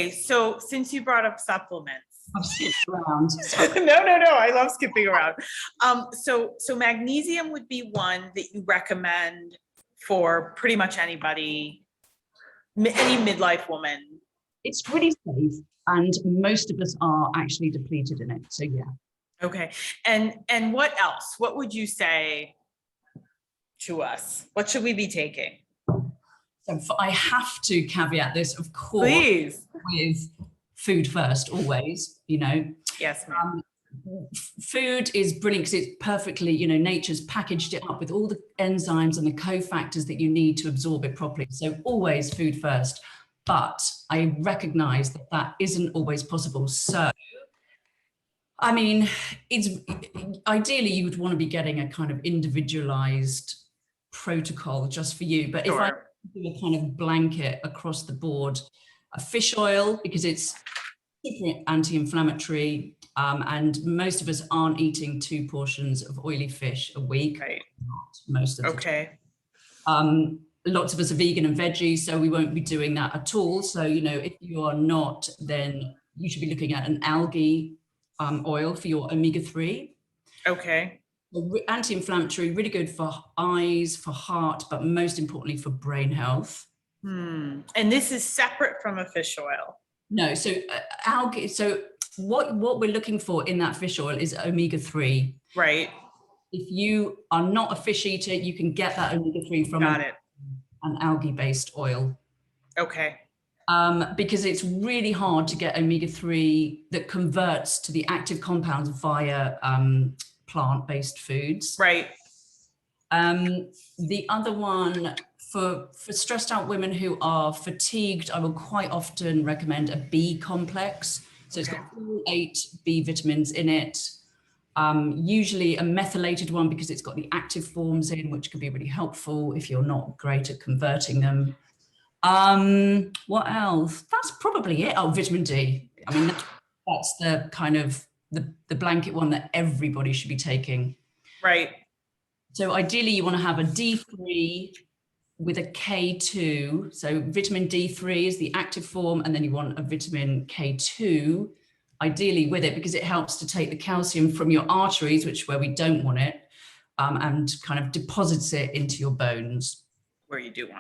So since you brought up supplements, I've skipped around. no, I love skipping around. So magnesium would be one that you recommend for pretty much anybody, any midlife woman. It's really safe, and most of us are actually depleted in it. So yeah. Okay. And what else? What would you say to us? What should we be taking? So I have to caveat this, of course, please, with food first, always, you know. Yes, ma'am. Food is brilliant because it's perfectly, you know, nature's packaged it up with all the enzymes and the cofactors that you need to absorb it properly. So always food first. But I recognize that that isn't always possible. So, I mean, it's ideally you would want to be getting a kind of individualized protocol just for you. But Sure. if I do a kind of blanket across the board, a fish oil, because it's super anti-inflammatory, and most of us aren't eating 2 portions of oily fish a week. Right. Not most of the time. Lots of us are vegan and veggie, so we won't be doing that at all. So, you know, if you are not, then you should be looking at an algae oil for your omega-3. Okay. Anti-inflammatory, really good for eyes, for heart, but most importantly for brain health. And this is separate from a fish oil? No, so algae, so what we're looking for in that fish oil is omega-3. Right. If you are not a fish eater, you can get that omega-3 from an algae-based oil. Okay. Because it's really hard to get omega-3 that converts to the active compounds via plant-based foods. Right. The other one, for stressed out women who are fatigued, I will quite often recommend a B complex. So it's got all 8 B vitamins in it. Usually a methylated one because it's got the active forms in, which could be really helpful if you're not great at converting them. What else? That's probably it. Oh, vitamin D. I mean, that's the kind of the blanket one that everybody should be taking. Right. So ideally you want to have a D3 with a K2. So vitamin D3 is the active form, and then you want a vitamin K2 ideally with it, because it helps to take the calcium from your arteries, which is where we don't want it, and kind of deposits it into your bones. Where you do want